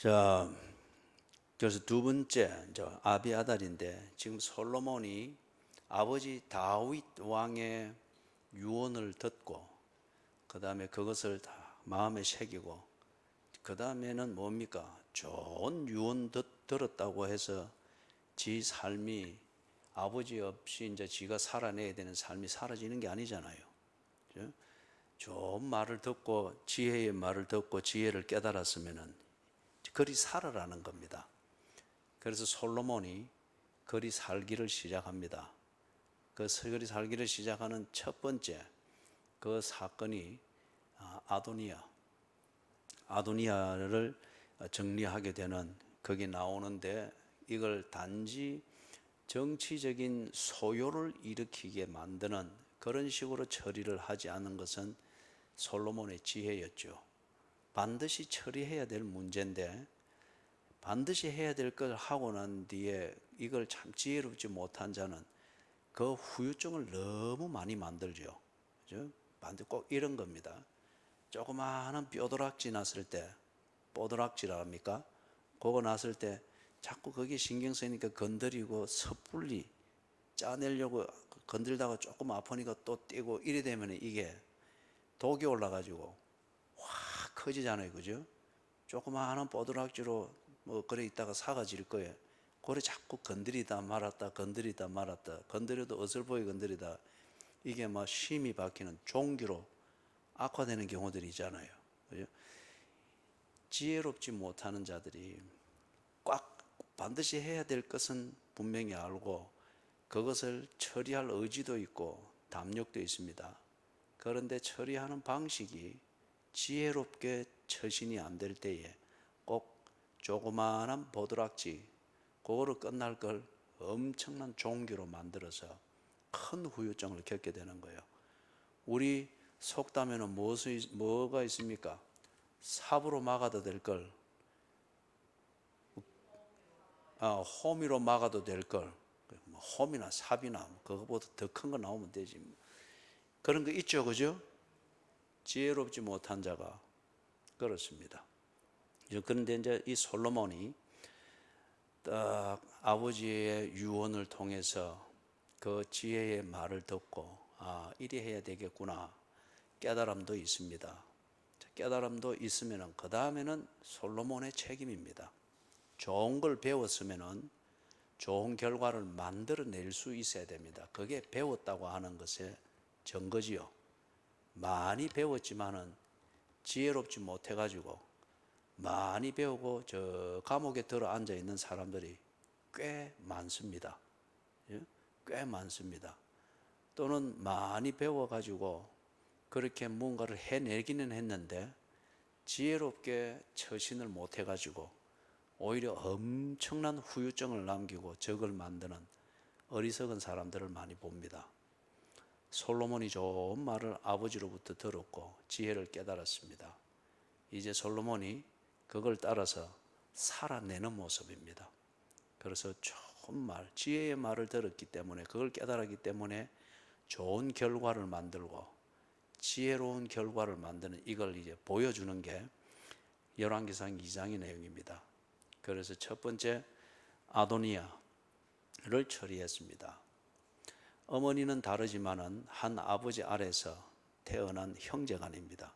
자, 그래서 두 번째 아비아달인데, 지금 솔로몬이 아버지 다윗 왕의 유언을 듣고 그 다음에 그것을 다 마음에 새기고, 그 다음에는 뭡니까? 좋은 유언 들었다고 해서 지 삶이 아버지 없이 이제 지가 살아내야 되는 삶이 사라지는 게 아니잖아요. 그죠? 좋은 말을 듣고 지혜의 말을 듣고 지혜를 깨달았으면은 그리 살아라는 겁니다. 그래서 솔로몬이 그리 살기를 시작합니다. 그 그리 살기를 시작하는 첫 번째 그 사건이 아도니아를 정리하게 되는, 거기 나오는데, 이걸 단지 정치적인 소요를 일으키게 만드는 그런 식으로 처리를 하지 않은 것은 솔로몬의 지혜였죠. 반드시 처리해야 될 문제인데 반드시 해야 될 걸 하고 난 뒤에 이걸 참 지혜롭지 못한 자는 그 후유증을 너무 많이 만들죠. 그죠? 꼭 이런 겁니다. 조그마한 뼈도락지 났을 때, 뽀도락지라 합니까? 그거 났을 때 자꾸 거기 신경 쓰니까 건드리고 섣불리 짜내려고 건들다가 조금 아프니까 또 떼고 이래 되면 이게 독이 올라가지고 확 커지잖아요. 그죠? 조그마한 뽀드락지로 그래 있다가 사가질 거예요. 그래 자꾸 건드리다 말았다 건드려도 어설프게 건드리다 이게 막 심이 박히는 종기로 악화되는 경우들이 있잖아요. 그죠? 지혜롭지 못하는 자들이 꽉 반드시 해야 될 것은 분명히 알고 그것을 처리할 의지도 있고 담력도 있습니다. 그런데 처리하는 방식이 지혜롭게 처신이 안 될 때에 꼭 조그마한 보드락지 그거로 끝날 걸 엄청난 종기로 만들어서 큰 후유증을 겪게 되는 거예요. 우리 속담에는 뭐가 있습니까? 삽으로 막아도 될 걸 호미로 막아도 될 걸, 호미나 삽이나 그거보다 더 큰 거 나오면 되지. 그런 거 있죠. 그죠? 지혜롭지 못한 자가 그렇습니다. 그런데 이제 이 솔로몬이 딱 아버지의 유언을 통해서 그 지혜의 말을 듣고 이리 해야 되겠구나 깨달음도 있습니다. 깨달음도 있으면은 그 다음에는 솔로몬의 책임입니다. 좋은 걸 배웠으면은 좋은 결과를 만들어낼 수 있어야 됩니다. 그게 배웠다고 하는 것의 증거지요. 많이 배웠지만은 지혜롭지 못해가지고 많이 배우고 저 감옥에 들어 앉아 있는 사람들이 꽤 많습니다. 꽤 많습니다. 또는 많이 배워가지고 그렇게 뭔가를 해내기는 했는데 지혜롭게 처신을 못해가지고 오히려 엄청난 후유증을 남기고 적을 만드는 어리석은 사람들을 많이 봅니다. 솔로몬이 좋은 말을 아버지로부터 들었고 지혜를 깨달았습니다. 이제 솔로몬이 그걸 따라서 살아내는 모습입니다. 그래서 좋은 말, 지혜의 말을 들었기 때문에, 그걸 깨달았기 때문에 좋은 결과를 만들고 지혜로운 결과를 만드는, 이걸 이제 보여주는 게 열왕기상 2장의 내용입니다. 그래서 첫 번째 아도니아를 처리했습니다. 어머니는 다르지만은 한 아버지 아래서 태어난 형제간입니다.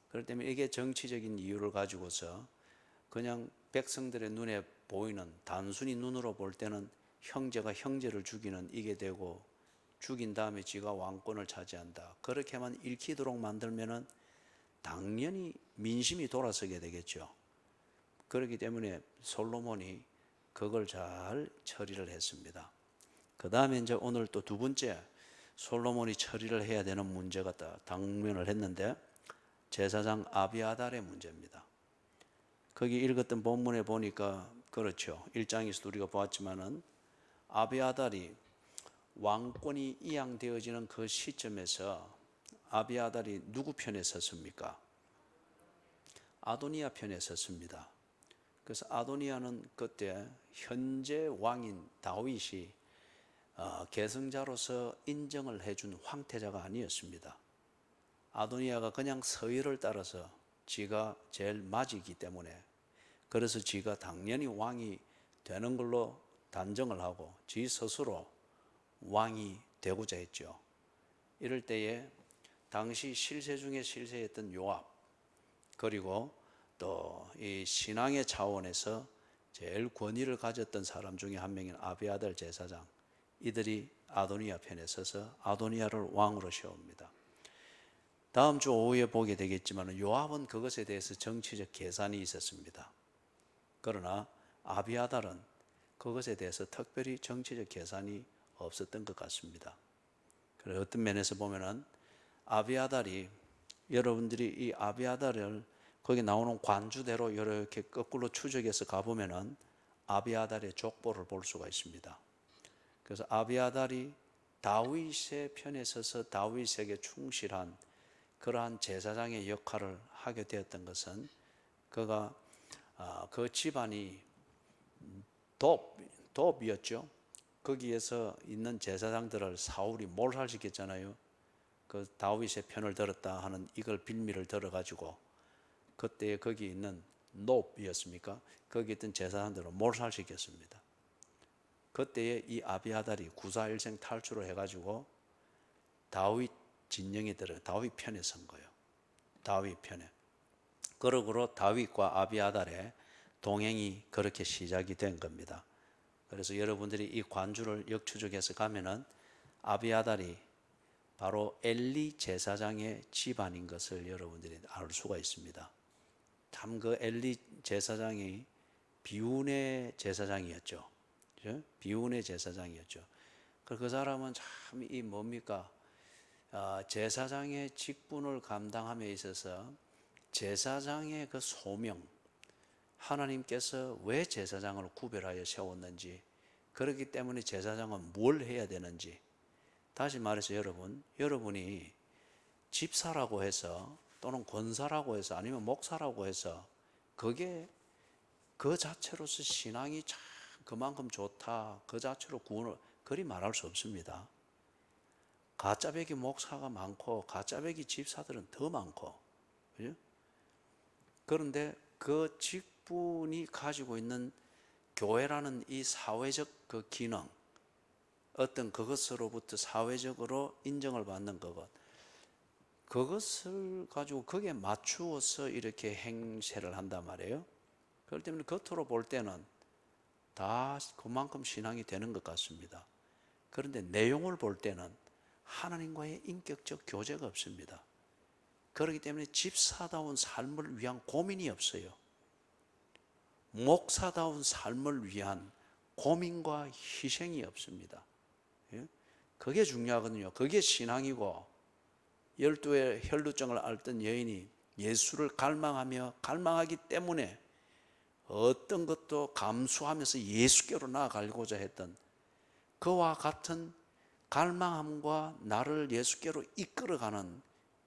그렇기 때문에 이게 정치적인 이유를 가지고서 그냥 백성들의 눈에 보이는, 단순히 눈으로 볼 때는 형제가 형제를 죽이는 이게 되고, 죽인 다음에 지가 왕권을 차지한다, 그렇게만 읽히도록 만들면은 당연히 민심이 돌아서게 되겠죠. 그렇기 때문에 솔로몬이 그걸 잘 처리를 했습니다. 그 다음에 이제 오늘 또 두 번째 솔로몬이 처리를 해야 되는 문제가 당면을 했는데, 제사장 아비아달의 문제입니다. 거기 읽었던 본문에 보니까 그렇죠. 1장에서도 우리가 보았지만은 아비아달이 왕권이 이양되어지는 그 시점에서 아비아달이 누구 편에 섰습니까? 아도니아 편에 섰습니다. 그래서 아도니아는 그때 현재 왕인 다윗이 계승자로서 인정을 해준 황태자가 아니었습니다. 아도니아가 그냥 서열을 따라서 지가 제일 맞이기 때문에 그래서 지가 당연히 왕이 되는 걸로 단정을 하고 지 스스로 왕이 되고자 했죠. 이럴 때에 당시 실세 중에 실세였던 요압, 그리고 또 이 신앙의 차원에서 제일 권위를 가졌던 사람 중에 한 명인 아비아달 제사장, 이들이 아도니아 편에 서서 아도니아를 왕으로 세웁니다. 다음 주 오후에 보게 되겠지만 요압은 그것에 대해서 정치적 계산이 있었습니다. 그러나 아비아달은 그것에 대해서 특별히 정치적 계산이 없었던 것 같습니다. 그래서 어떤 면에서 보면은 아비아달이, 여러분들이 이 아비아달을 거기 나오는 관주대로 이렇게 거꾸로 추적해서 가보면은 아비아달의 족보를 볼 수가 있습니다. 그래서 아비아달이 다윗의 편에 서서 다윗에게 충실한 그러한 제사장의 역할을 하게 되었던 것은 그가 그 집안이 돕이었죠. 거기에서 있는 제사장들을 사울이 몰살시켰잖아요. 그 다윗의 편을 들었다 하는 이걸 빌미를 들어가지고 그때 거기 있는 놉이었습니까? 거기 있던 제사장들을 몰살시켰습니다. 그때에 이 아비아달이 구사일생 탈출을 해가지고 다윗 진영에 들어 다윗 편에 선 거예요. 다윗 편에. 그러므로 다윗과 아비아달의 동행이 그렇게 시작이 된 겁니다. 그래서 여러분들이 이 관주를 역추적해서 가면은 아비아달이 바로 엘리 제사장의 집안인 것을 여러분들이 알 수가 있습니다. 참 그 엘리 제사장이 비운의 제사장이었죠. 그죠? 비운의 제사장이었죠. 그 사람은 참 이 뭡니까? 제사장의 직분을 감당함에 있어서 제사장의 그 소명, 하나님께서 왜 제사장을 구별하여 세웠는지, 그렇기 때문에 제사장은 뭘 해야 되는지, 다시 말해서 여러분이 집사라고 해서 또는 권사라고 해서 아니면 목사라고 해서 그게 그 자체로서 신앙이 참 그만큼 좋다, 그 자체로 구원을 그리 말할 수 없습니다. 가짜배기 목사가 많고 가짜배기 집사들은 더 많고, 그죠? 그런데 그 직분이 가지고 있는 교회라는 이 사회적 그 기능, 어떤 그것으로부터 사회적으로 인정을 받는 그것을 가지고 거기에 맞추어서 이렇게 행세를 한단 말이에요. 그렇기 때문에 겉으로 볼 때는 다 그만큼 신앙이 되는 것 같습니다. 그런데 내용을 볼 때는 하나님과의 인격적 교제가 없습니다. 그렇기 때문에 집사다운 삶을 위한 고민이 없어요. 목사다운 삶을 위한 고민과 희생이 없습니다. 그게 중요하거든요. 그게 신앙이고, 12의 혈루증을 앓던 여인이 예수를 갈망하기 때문에 어떤 것도 감수하면서 예수께로 나아가고자 했던 그와 같은 갈망함과 나를 예수께로 이끌어가는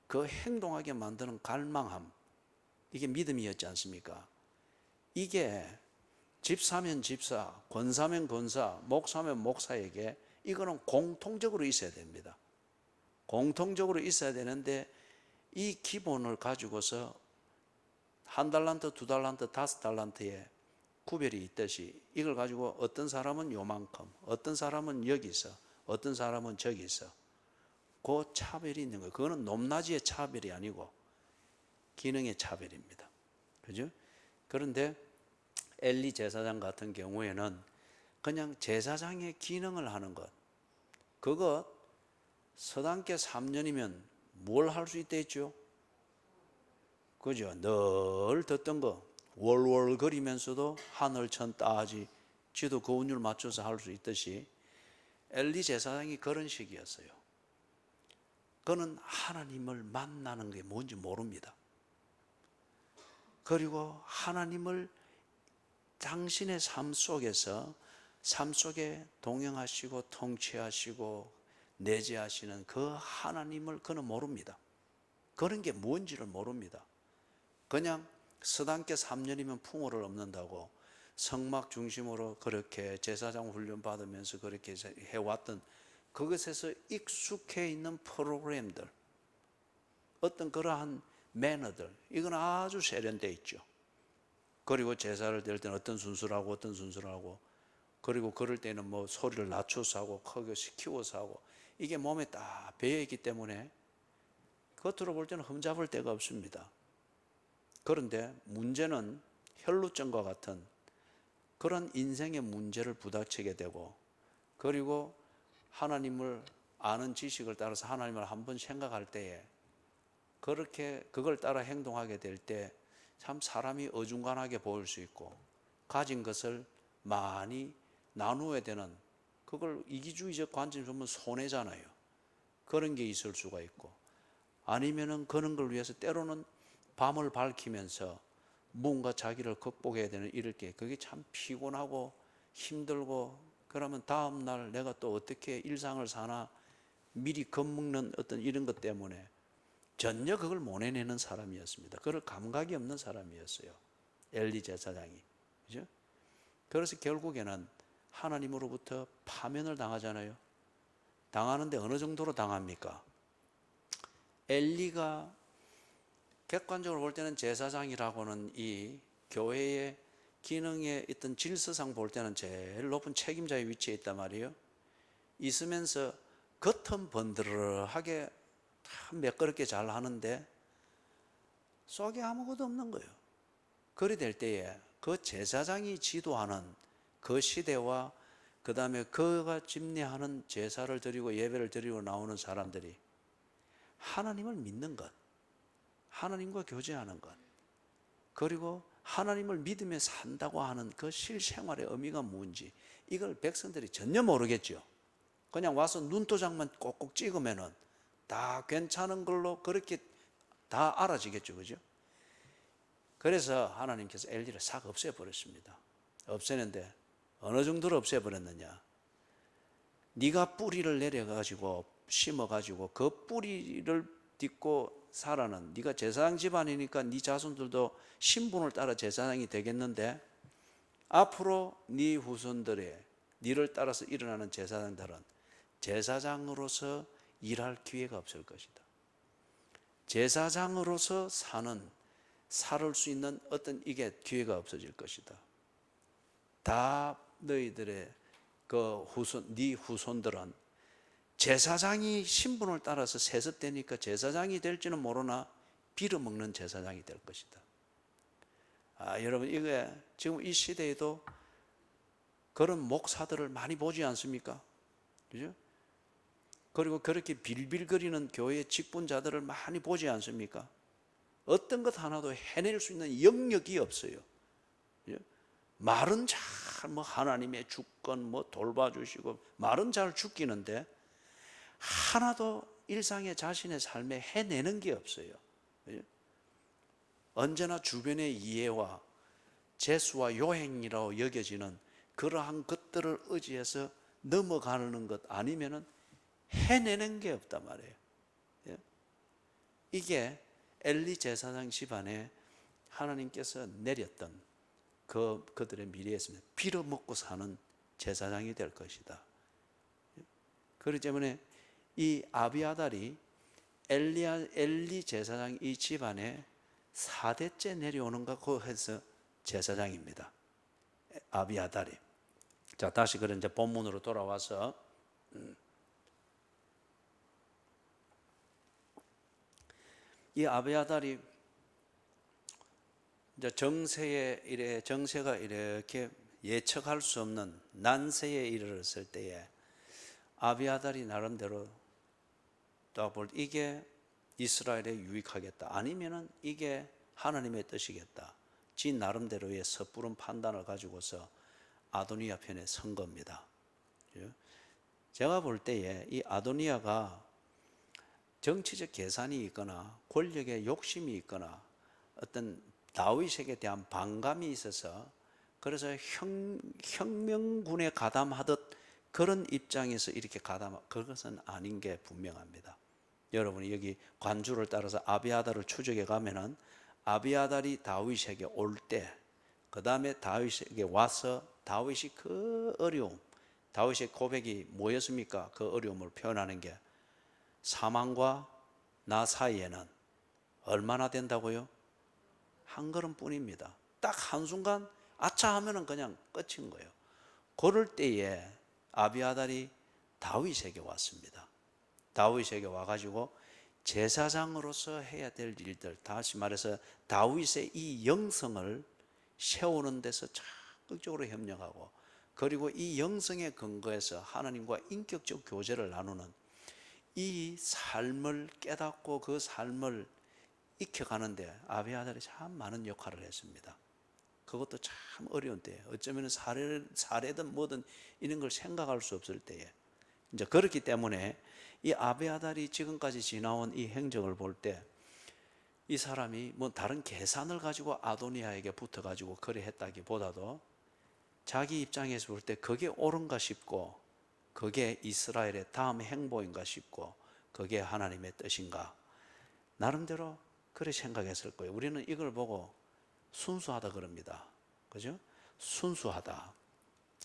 그 행동하게 만드는 갈망함, 이게 믿음이었지 않습니까? 이게 집사면 집사, 권사면 권사, 목사면 목사에게 이거는 공통적으로 있어야 됩니다. 공통적으로 있어야 되는데 이 기본을 가지고서 1달란트, 2달란트, 5달란트의 구별이 있듯이 이걸 가지고 어떤 사람은 요만큼, 어떤 사람은 여기서, 어떤 사람은 저기서 그 차별이 있는 거예요. 그거는 높낮이의 차별이 아니고 기능의 차별입니다. 그죠? 그런데 엘리 제사장 같은 경우에는 그냥 제사장의 기능을 하는 것, 그것 서당계 3년이면 뭘 할 수 있다 했죠? 그죠? 늘 듣던 거 월월거리면서도 하늘천 따지 지도 그 운율 맞춰서 할 수 있듯이 엘리 제사장이 그런 식이었어요. 그는 하나님을 만나는 게 뭔지 모릅니다. 그리고 하나님을 당신의 삶 속에 동행하시고 통치하시고 내재하시는 그 하나님을 그는 모릅니다. 그런 게 뭔지를 모릅니다. 그냥 서당계 3년이면 풍어를 얻는다고 성막 중심으로 그렇게 제사장 훈련 받으면서 그렇게 해왔던 그것에서 익숙해 있는 프로그램들, 어떤 그러한 매너들, 이건 아주 세련되어 있죠. 그리고 제사를 드릴 때는 어떤 순서를 하고 어떤 순서를 하고, 그리고 그럴 때는 뭐 소리를 낮춰서 하고 크게 키워서 하고, 이게 몸에 딱 배어 있기 때문에 겉으로 볼 때는 흠잡을 데가 없습니다. 그런데 문제는 혈루증과 같은 그런 인생의 문제를 부닥치게 되고, 그리고 하나님을 아는 지식을 따라서 하나님을 한번 생각할 때에 그렇게 그걸 따라 행동하게 될 때 참 사람이 어중간하게 보일 수 있고, 가진 것을 많이 나누어야 되는, 그걸 이기주의적 관점에서 보면 손해잖아요. 그런 게 있을 수가 있고, 아니면은 그런 걸 위해서 때로는 밤을 밝히면서 뭔가 자기를 극복해야 되는 이럴 게, 그게 참 피곤하고 힘들고, 그러면 다음 날 내가 또 어떻게 일상을 사나 미리 겁먹는 어떤 이런 것 때문에 전혀 그걸 못 해내는 사람이었습니다. 그럴 감각이 없는 사람이었어요, 엘리 제사장이. 그죠? 그래서 결국에는 하나님으로부터 파면을 당하잖아요. 당하는데 어느 정도로 당합니까? 엘리가 객관적으로 볼 때는 제사장이라고는 이 교회의 기능에 있던 질서상 볼 때는 제일 높은 책임자의 위치에 있단 말이에요. 있으면서 겉은 번드르하게 참 매끄럽게 잘 하는데 속에 아무것도 없는 거예요. 그리 될 때에 그 제사장이 지도하는 그 시대와 그 다음에 그가 집례하는 제사를 드리고 예배를 드리고 나오는 사람들이 하나님을 믿는 것, 하나님과 교제하는 것, 그리고 하나님을 믿으며 산다고 하는 그 실생활의 의미가 뭔지 이걸 백성들이 전혀 모르겠죠. 그냥 와서 눈도장만 꼭꼭 찍으면은 다 괜찮은 걸로 그렇게 다 알아지겠죠. 그죠? 그래서 하나님께서 엘리를 싹 없애버렸습니다. 없애는데 어느 정도로 없애버렸느냐? 네가 뿌리를 내려가지고 심어가지고 그 뿌리를 딛고 살아는, 네가 제사장 집안이니까 네 자손들도 신분을 따라 제사장이 되겠는데 앞으로 네 후손들의 네를 따라서 일어나는 제사장들은 제사장으로서 일할 기회가 없을 것이다. 제사장으로서 살을 수 있는 어떤 이게 기회가 없어질 것이다. 다 너희들의 그 네 후손들은 제사장이 신분을 따라서 세습되니까 제사장이 될지는 모르나 빌어먹는 제사장이 될 것이다. 여러분, 이게 지금 이 시대에도 그런 목사들을 많이 보지 않습니까? 그죠? 그리고 그렇게 빌빌거리는 교회 직분자들을 많이 보지 않습니까? 어떤 것 하나도 해낼 수 있는 영역이 없어요. 그죠? 말은 잘 뭐 하나님의 주권 뭐 돌봐주시고 말은 잘 죽기는데 하나도 일상의 자신의 삶에 해내는 게 없어요. 그죠? 언제나 주변의 이해와 재수와 요행이라고 여겨지는 그러한 것들을 의지해서 넘어가는 것 아니면은 해내는 게 없단 말이에요. 이게 엘리 제사장 집안에 하나님께서 내렸던 그들의 미래였습니다. 빌어먹고 사는 제사장이 될 것이다. 그렇기 때문에 이 아비아달이 엘리 제사장 이 집안에 4대째 내려오는가 그 해서 제사장입니다. 아비아달이. 자, 다시 그런 이제 본문으로 돌아와서 이 아비아달이 이제 정세가 이렇게 예측할 수 없는 난세에 이르렀을 때에 아비아달이 나름대로 또 볼 이게 이스라엘에 유익하겠다, 아니면은 이게 하나님의 뜻이겠다, 지 나름대로의 섣부른 판단을 가지고서 아도니아 편에 선 겁니다. 제가 볼 때에 이 아도니아가 정치적 계산이 있거나 권력에 욕심이 있거나 어떤 다윗에게 대한 반감이 있어서 그래서 혁명군에 가담하듯 그런 입장에서 이렇게 그것은 아닌 게 분명합니다. 여러분이 여기 관주를 따라서 아비아달을 추적해 가면은 아비아달이 다윗에게 올 때, 그 다음에 다윗에게 와서 다윗이 그 어려움, 다윗의 고백이 뭐였습니까? 그 어려움을 표현하는 게 사망과 나 사이에는 얼마나 된다고요? 한 걸음뿐입니다. 딱 한순간 아차 하면은 그냥 끝인 거예요. 그럴 때에 아비아달이 다윗에게 왔습니다. 다윗에게 와가지고 제사장으로서 해야 될 일들, 다시 말해서 다윗의 이 영성을 세우는 데서 적극적으로 협력하고, 그리고 이 영성의 근거에서 하나님과 인격적 교제를 나누는 이 삶을 깨닫고 그 삶을 익혀가는데 아비아달이 참 많은 역할을 했습니다. 그것도 참 어려운 때에, 어쩌면 사례든 뭐든 이런 걸 생각할 수 없을 때에, 이제 그렇기 때문에 이 아비아달이 지금까지 지나온 이 행적을 볼 때 이 사람이 뭐 다른 계산을 가지고 아도니아에게 붙어가지고 그래 했다기보다도 자기 입장에서 볼 때 그게 옳은가 싶고, 그게 이스라엘의 다음 행보인가 싶고, 그게 하나님의 뜻인가, 나름대로 그렇게 생각했을 거예요. 우리는 이걸 보고 순수하다 그럽니다. 그죠? 순수하다.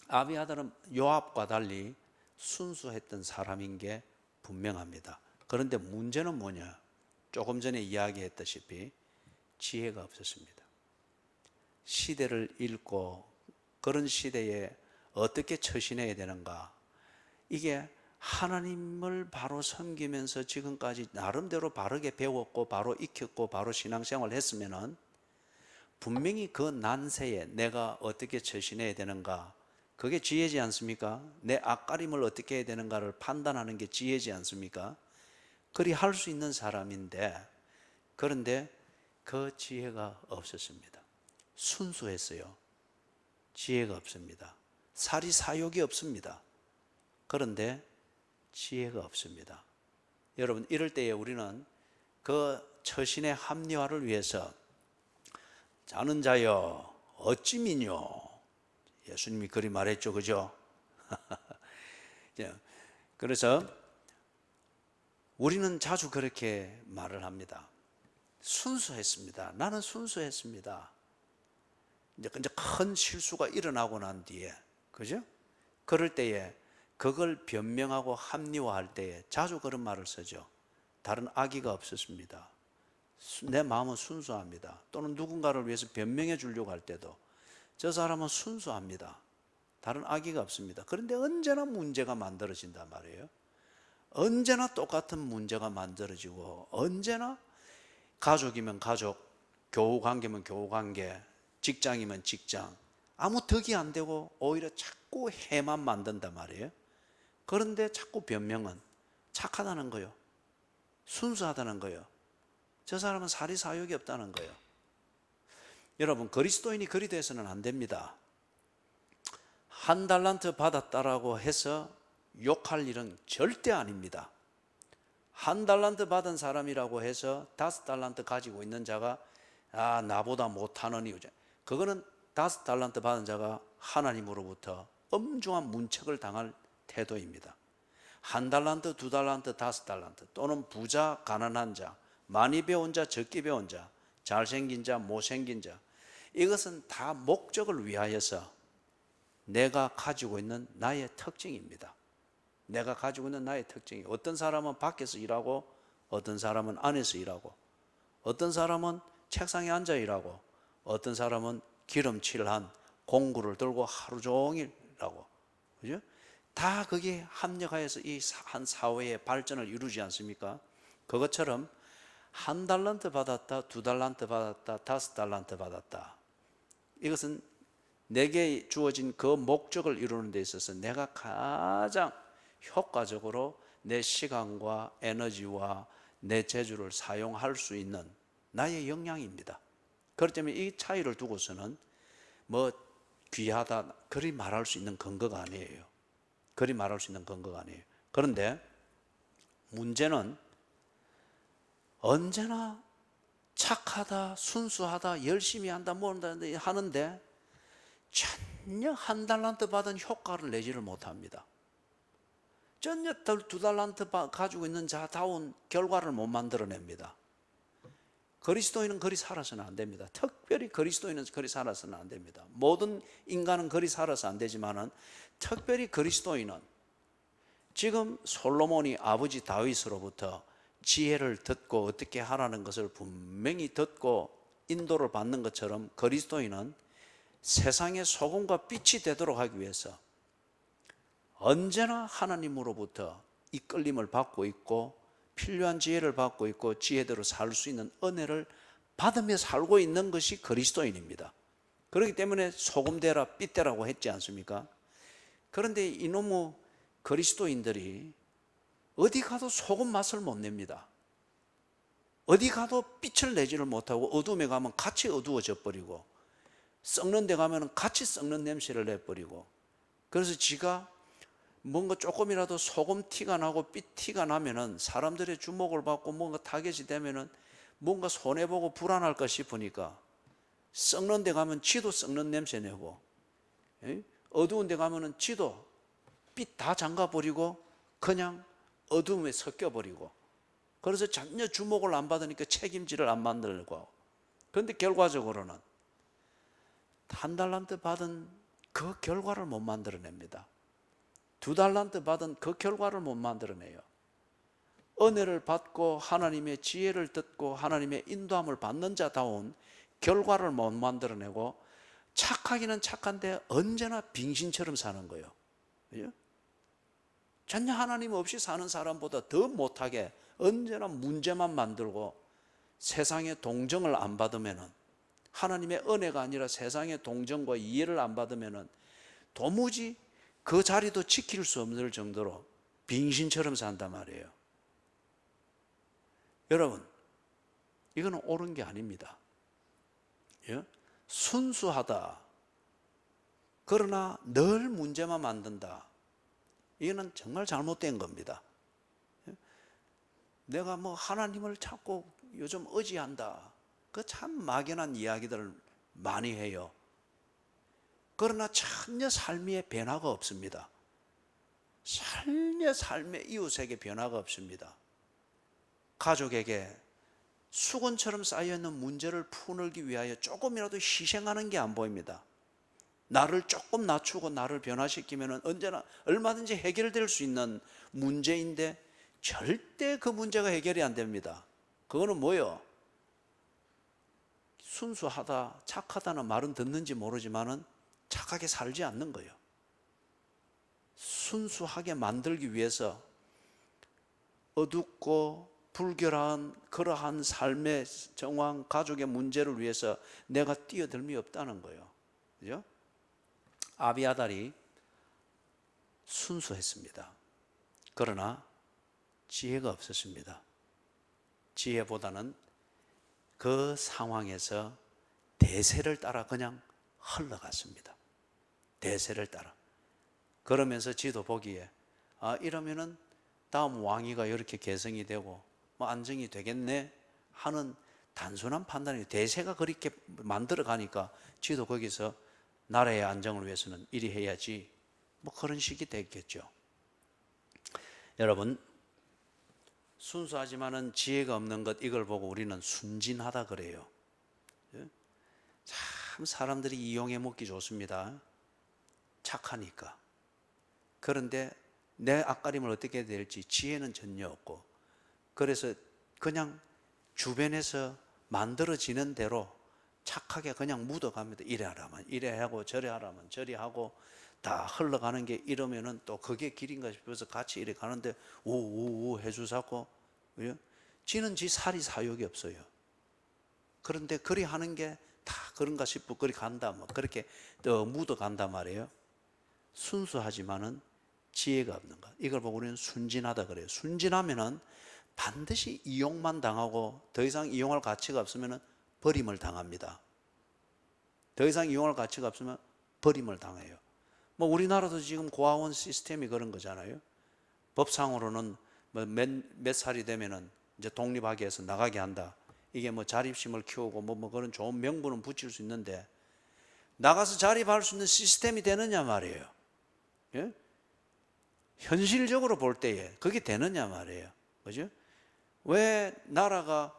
아비아달은 요압과 달리 순수했던 사람인 게 분명합니다. 그런데 문제는 뭐냐? 조금 전에 이야기했다시피 지혜가 없었습니다. 시대를 읽고 그런 시대에 어떻게 처신해야 되는가, 이게 하나님을 바로 섬기면서 지금까지 나름대로 바르게 배웠고 바로 익혔고 바로 신앙생활을 했으면은 분명히 그 난세에 내가 어떻게 처신해야 되는가, 그게 지혜지 않습니까? 내 앞가림을 어떻게 해야 되는가를 판단하는 게 지혜지 않습니까? 그리 할 수 있는 사람인데, 그런데 그 지혜가 없었습니다. 순수했어요. 지혜가 없습니다. 사리사욕이 없습니다. 그런데 지혜가 없습니다. 여러분, 이럴 때에 우리는 그 처신의 합리화를 위해서 자는 자여 어찌 미뇨, 예수님이 그리 말했죠, 그죠? 그래서 우리는 자주 그렇게 말을 합니다. 순수했습니다. 나는 순수했습니다. 이제 큰 실수가 일어나고 난 뒤에, 그죠? 그럴 때에 그걸 변명하고 합리화할 때에 자주 그런 말을 쓰죠. 다른 악의가 없었습니다. 내 마음은 순수합니다. 또는 누군가를 위해서 변명해 주려고 할 때도 저 사람은 순수합니다. 다른 악의가 없습니다. 그런데 언제나 문제가 만들어진단 말이에요. 언제나 똑같은 문제가 만들어지고, 언제나 가족이면 가족, 교우관계면 교우관계, 직장이면 직장, 아무 덕이 안 되고 오히려 자꾸 해만 만든단 말이에요. 그런데 자꾸 변명은 착하다는 거예요. 순수하다는 거예요. 저 사람은 사리사욕이 없다는 거예요. 여러분, 그리스도인이 그리 돼서는 안 됩니다. 한 달란트 받았다라고 해서 욕할 일은 절대 아닙니다. 한 달란트 받은 사람이라고 해서 5달란트 가지고 있는 자가 나보다 못하느니, 그거는 5달란트 받은 자가 하나님으로부터 엄중한 문책을 당할 태도입니다. 1달란트, 2달란트, 5달란트, 또는 부자, 가난한 자, 많이 배운 자, 적게 배운 자, 잘생긴 자, 못생긴 자, 이것은 다 목적을 위하여서 내가 가지고 있는 나의 특징입니다. 내가 가지고 있는 나의 특징이, 어떤 사람은 밖에서 일하고, 어떤 사람은 안에서 일하고, 어떤 사람은 책상에 앉아 일하고, 어떤 사람은 기름칠한 공구를 들고 하루 종일 일하고, 그죠? 다 그게 합력하여서 이 한 사회의 발전을 이루지 않습니까? 그것처럼 1달란트 받았다, 2달란트 받았다, 5달란트 받았다, 이것은 내게 주어진 그 목적을 이루는 데 있어서 내가 가장 효과적으로 내 시간과 에너지와 내 재주를 사용할 수 있는 나의 역량입니다. 그렇기 때문에 이 차이를 두고서는 뭐 귀하다 그리 말할 수 있는 근거가 아니에요. 그리 말할 수 있는 근거가 아니에요. 그런데 문제는 언제나 착하다, 순수하다, 열심히 한다, 뭐 하는데 전혀 1달란트 받은 효과를 내지를 못합니다. 전혀 2달란트 가지고 있는 자다운 결과를 못 만들어냅니다. 그리스도인은 그리 살아서는 안 됩니다. 특별히 그리스도인은 그리 살아서는 안 됩니다. 모든 인간은 그리 살아서 안 되지만은 특별히 그리스도인은, 지금 솔로몬이 아버지 다윗으로부터 지혜를 듣고 어떻게 하라는 것을 분명히 듣고 인도를 받는 것처럼 그리스도인은 세상의 소금과 빛이 되도록 하기 위해서 언제나 하나님으로부터 이끌림을 받고 있고 필요한 지혜를 받고 있고 지혜대로 살 수 있는 은혜를 받으며 살고 있는 것이 그리스도인입니다. 그렇기 때문에 소금 되라 빛 되라고 했지 않습니까? 그런데 이놈의 그리스도인들이 어디 가도 소금 맛을 못 냅니다. 어디 가도 빛을 내지를 못하고 어둠에 가면 같이 어두워져 버리고 썩는 데 가면 같이 썩는 냄새를 내버리고, 그래서 지가 뭔가 조금이라도 소금 티가 나고 빛 티가 나면은 사람들의 주목을 받고 뭔가 타겟이 되면은 뭔가 손해보고 불안할까 싶으니까 썩는 데 가면 지도 썩는 냄새 내고, 어두운 데 가면은 지도 빛 다 잠가버리고 그냥 어둠에 섞여버리고, 그래서 전혀 주목을 안 받으니까 책임지를 안 만들고 하고. 그런데 결과적으로는 한 달란트 받은 그 결과를 못 만들어냅니다. 2달란트 받은 그 결과를 못 만들어내요. 은혜를 받고 하나님의 지혜를 듣고 하나님의 인도함을 받는 자다운 결과를 못 만들어내고, 착하기는 착한데 언제나 빙신처럼 사는 거예요. 그죠? 전혀 하나님 없이 사는 사람보다 더 못하게 언제나 문제만 만들고, 세상의 동정을 안 받으면은, 하나님의 은혜가 아니라 세상의 동정과 이해를 안 받으면은 도무지 그 자리도 지킬 수 없을 정도로 빙신처럼 산단 말이에요. 여러분, 이거는 옳은 게 아닙니다. 예? 순수하다, 그러나 늘 문제만 만든다, 이거는 정말 잘못된 겁니다. 예? 내가 뭐 하나님을 찾고 요즘 의지한다, 그 참 막연한 이야기들을 많이 해요. 그러나 전혀 삶의 변화가 없습니다. 전혀 삶의 이웃에게 변화가 없습니다. 가족에게 수건처럼 쌓여있는 문제를 푸기 위하여 조금이라도 희생하는 게 안 보입니다. 나를 조금 낮추고 나를 변화시키면 언제나 얼마든지 해결될 수 있는 문제인데 절대 그 문제가 해결이 안 됩니다. 그거는 뭐예요? 순수하다, 착하다는 말은 듣는지 모르지만은 착하게 살지 않는 거예요. 순수하게 만들기 위해서 어둡고 불결한 그러한 삶의 정황, 가족의 문제를 위해서 내가 뛰어들미 없다는 거예요. 그죠? 아비아달이 순수했습니다. 그러나 지혜가 없었습니다. 지혜보다는 그 상황에서 대세를 따라 그냥 흘러갔습니다. 대세를 따라. 그러면서 지도 보기에 이러면은 다음 왕위가 이렇게 개성이 되고 뭐 안정이 되겠네 하는 단순한 판단이, 대세가 그렇게 만들어 가니까 지도 거기서 나라의 안정을 위해서는 이리 해야지, 뭐 그런 식이 됐겠죠. 여러분, 순수하지만은 지혜가 없는 것, 이걸 보고 우리는 순진하다 그래요. 참 사람들이 이용해 먹기 좋습니다. 착하니까. 그런데 내 앞가림을 어떻게 해야 될지 지혜는 전혀 없고, 그래서 그냥 주변에서 만들어지는 대로 착하게 그냥 묻어갑니다. 이래 하라면 이래 하고 저래 하라면 저래 하고 다 흘러가는 게, 이러면은 또 그게 길인가 싶어서 같이 이래 가는데 오오오 해주자고, 지는 지 살이 사욕이 없어요. 그런데 그리 하는 게 다 그런가 싶고 그리 간다, 뭐 그렇게 또 묻어간다 말이에요. 순수하지만은 지혜가 없는 것, 이걸 보고 우리는 순진하다 그래요. 순진하면은 반드시 이용만 당하고 더 이상 이용할 가치가 없으면은 버림을 당합니다. 더 이상 이용할 가치가 없으면 버림을 당해요. 뭐 우리나라도 지금 고아원 시스템이 그런 거잖아요. 법상으로는 뭐 몇 살이 되면은 이제 독립하게 해서 나가게 한다. 이게 뭐 자립심을 키우고 뭐 그런 좋은 명분은 붙일 수 있는데, 나가서 자립할 수 있는 시스템이 되느냐 말이에요. 예? 현실적으로 볼 때에 그게 되느냐 말이에요. 그죠? 왜 나라가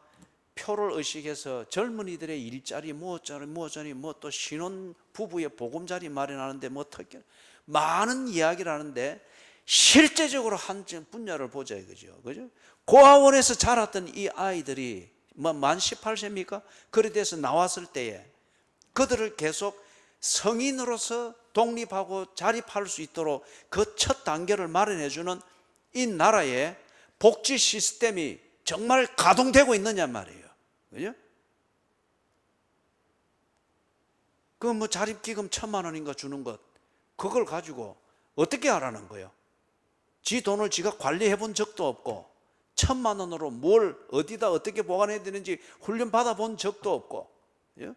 표를 의식해서 젊은이들의 일자리 무엇자리 뭐 또 신혼 부부의 보금자리 마련하는데 뭐 특히 많은 이야기를 하는데, 실제적으로 한 분야를 보자 이거죠. 그죠? 고아원에서 자랐던 이 아이들이 만 18세입니까? 그래 돼서 나왔을 때에 그들을 계속 성인으로서 독립하고 자립할 수 있도록 그 첫 단계를 마련해 주는 이 나라의 복지 시스템이 정말 가동되고 있느냐 말이에요. 그죠? 그 뭐 자립기금 1,000만 원인가 주는 것, 그걸 가지고 어떻게 하라는 거예요? 지 돈을 지가 관리해 본 적도 없고 1,000만 원으로 뭘 어디다 어떻게 보관해야 되는지 훈련 받아본 적도 없고, 예?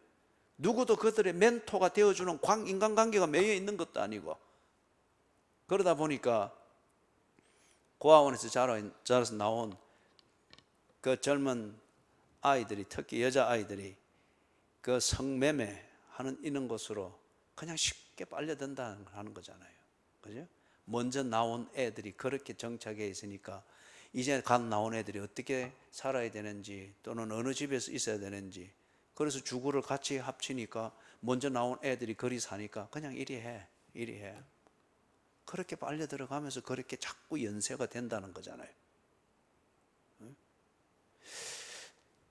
누구도 그들의 멘토가 되어주는 인간관계가 매여 있는 것도 아니고, 그러다 보니까 고아원에서 자라서 나온 그 젊은 아이들이, 특히 여자아이들이 그 성매매 하는 이런 것으로 그냥 쉽게 빨려든다는 거잖아요. 그죠? 먼저 나온 애들이 그렇게 정착해 있으니까 이제 갓 나온 애들이 어떻게 살아야 되는지, 또는 어느 집에서 있어야 되는지, 그래서 주거를 같이 합치니까 먼저 나온 애들이 거리 사니까 그냥 이리 해. 그렇게 빨려 들어가면서 그렇게 자꾸 연쇄가 된다는 거잖아요.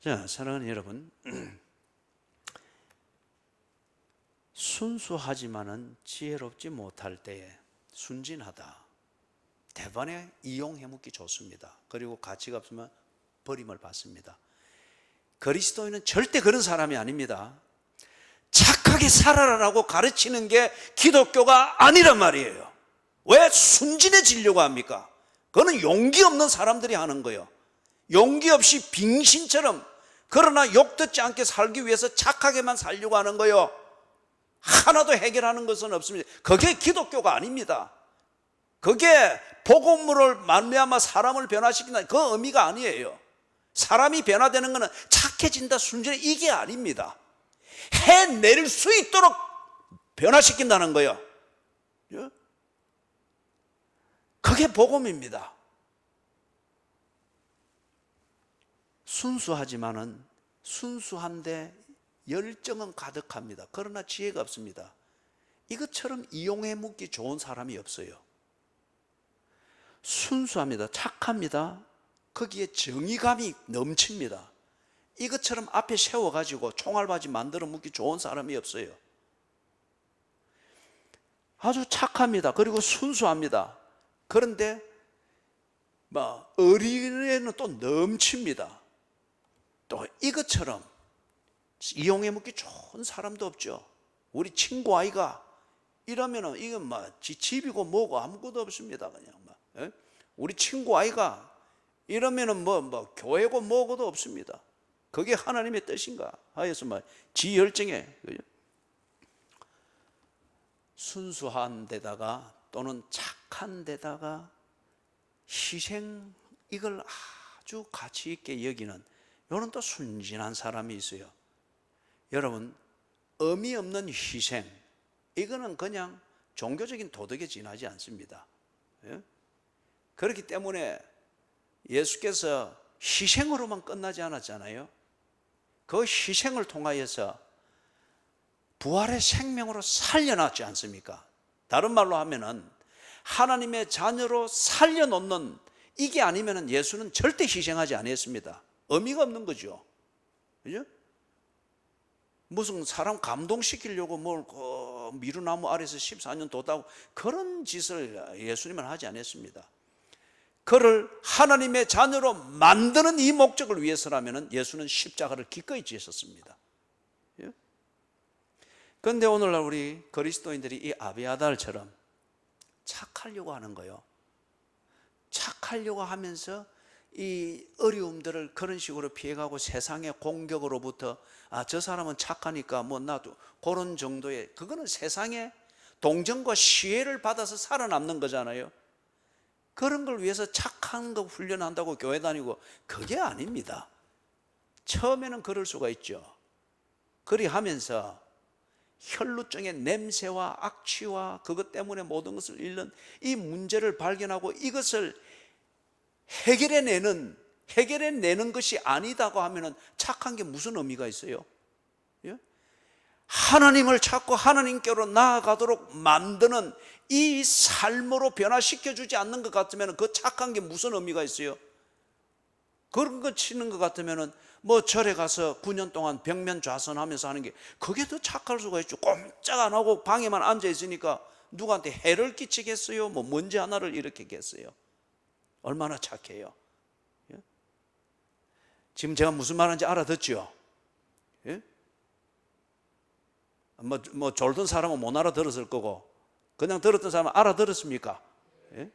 자, 사랑하는 여러분, 순수하지만은 지혜롭지 못할 때에 순진하다, 대번에 이용해 먹기 좋습니다. 그리고 가치가 없으면 버림을 받습니다. 그리스도인은 절대 그런 사람이 아닙니다. 착하게 살아라라고 가르치는 게 기독교가 아니란 말이에요. 왜 순진해지려고 합니까? 그거는 용기 없는 사람들이 하는 거예요. 용기 없이 빙신처럼, 그러나 욕 듣지 않게 살기 위해서 착하게만 살려고 하는 거예요. 하나도 해결하는 것은 없습니다. 그게 기독교가 아닙니다. 그게 복음으로 말미암아 사람을 변화시킨다, 그 의미가 아니에요. 사람이 변화되는 것은 착해진다, 순진해, 이게 아닙니다. 해낼 수 있도록 변화시킨다는 거예요. 그게 복음입니다. 순수하지만은 순수한데 열정은 가득합니다. 그러나 지혜가 없습니다. 이것처럼 이용해 묻기 좋은 사람이 없어요. 순수합니다. 착합니다. 거기에 정의감이 넘칩니다. 이것처럼 앞에 세워가지고 총알바지 만들어 묻기 좋은 사람이 없어요. 아주 착합니다. 그리고 순수합니다. 그런데 어린애는 또 넘칩니다. 또 이것처럼 이용해 먹기 좋은 사람도 없죠. 우리 친구 아이가 이러면은 이건 지 집이고 뭐고 아무것도 없습니다. 그냥 우리 친구 아이가 이러면은 교회고 뭐고도 없습니다. 그게 하나님의 뜻인가 하여서 지 열정에, 그죠? 순수한 데다가 또는 착한 데다가 희생, 이걸 아주 가치 있게 여기는 이런 또 순진한 사람이 있어요. 여러분, 의미 없는 희생, 이거는 그냥 종교적인 도덕에 지나지 않습니다. 그렇기 때문에 예수께서 희생으로만 끝나지 않았잖아요. 그 희생을 통하여서 부활의 생명으로 살려놨지 않습니까? 다른 말로 하면은 하나님의 자녀로 살려놓는, 이게 아니면은 예수는 절대 희생하지 않았습니다. 의미가 없는 거죠. 그죠? 무슨 사람 감동시키려고 미루나무 아래서 14년 뒀다고 그런 짓을 예수님은 하지 않았습니다. 그를 하나님의 자녀로 만드는 이 목적을 위해서라면 예수는 십자가를 기꺼이 지셨습니다. 그런데 오늘날 우리 그리스도인들이 이 아비아달처럼 착하려고 하는 거예요. 착하려고 하면서 이 어려움들을 그런 식으로 피해가고 세상의 공격으로부터 저 사람은 착하니까 나도 그런 정도의, 그거는 세상의 동정과 시혜를 받아서 살아남는 거잖아요. 그런 걸 위해서 착한 거 훈련한다고 교회 다니고, 그게 아닙니다. 처음에는 그럴 수가 있죠. 그리 하면서 혈루증의 냄새와 악취와 그것 때문에 모든 것을 잃는 이 문제를 발견하고 이것을 해결해내는 것이 아니다고 하면은 착한 게 무슨 의미가 있어요? 예? 하나님을 찾고 하나님께로 나아가도록 만드는 이 삶으로 변화시켜주지 않는 것 같으면 그 착한 게 무슨 의미가 있어요? 그런 거 치는 것 같으면 뭐 절에 가서 9년 동안 벽면 좌선하면서 하는 게 그게 더 착할 수가 있죠. 꼼짝 안 하고 방에만 앉아 있으니까 누구한테 해를 끼치겠어요? 뭐 먼지 하나를 일으키겠어요? 얼마나 착해요. 예? 지금 제가 무슨 말하는지 알아듣죠? 예? 뭐 졸던 사람은 못 알아들었을 거고 그냥 들었던 사람은 알아들었습니까? 예?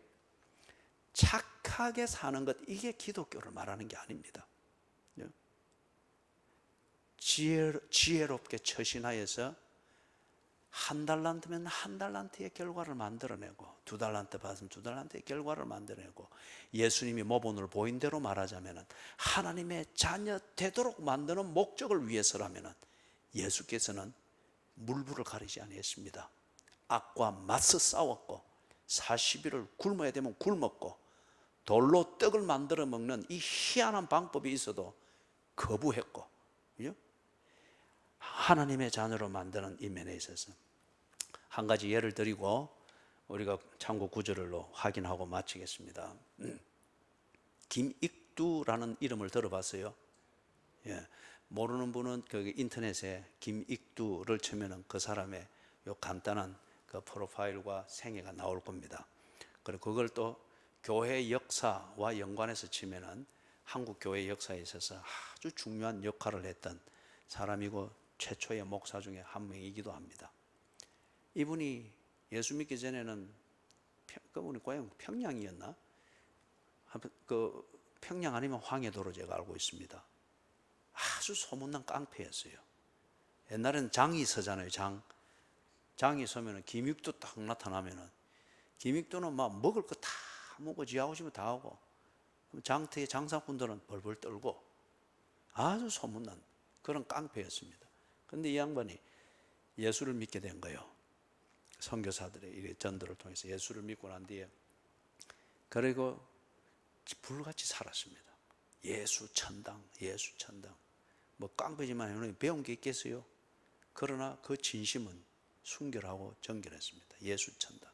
착하게 사는 것, 이게 기독교를 말하는 게 아닙니다. 예? 지혜롭게 처신하여서 한 달란트면 한 달란트의 결과를 만들어내고, 두 달란트 받으면 두 달란트의 결과를 만들어내고, 예수님이 모본으로 보인 대로 말하자면 하나님의 자녀 되도록 만드는 목적을 위해서라면 예수께서는 물불을 가리지 아니했습니다. 악과 맞서 싸웠고 40일을 굶어야 되면 굶었고, 돌로 떡을 만들어 먹는 이 희한한 방법이 있어도 거부했고, 하나님의 자녀로 만드는 이 면에 있어서 한 가지 예를 드리고 우리가 참고 구절로 확인하고 마치겠습니다. 김익두라는 이름을 들어봤어요? 예. 모르는 분은 그 인터넷에 김익두를 치면은 그 사람의 요 간단한 그 프로파일과 생애가 나올 겁니다. 그리고 그걸 또 교회 역사와 연관해서 치면은 한국 교회 역사에 있어서 아주 중요한 역할을 했던 사람이고 최초의 목사 중에 한 명이기도 합니다. 이분이 예수 믿기 전에는 그분이 고향 평양이었나? 그 평양 아니면 황해도로 제가 알고 있습니다. 아주 소문난 깡패였어요. 옛날에는 장이 서잖아요. 장이 서면은 김익두 딱 나타나면은 김익두는 막 먹을 거 다 먹고 지 하고 싶으면 다 하고, 장터의 장사꾼들은 벌벌 떨고 아주 소문난 그런 깡패였습니다. 그런데 이 양반이 예수를 믿게 된 거예요. 선교사들의 전도를 통해서 예수를 믿고 난 뒤에 그리고 불같이 살았습니다. 예수 천당, 예수 천당. 뭐 깡패지만 배운 게 있겠어요? 그러나 그 진심은 순결하고 정결했습니다. 예수 천당.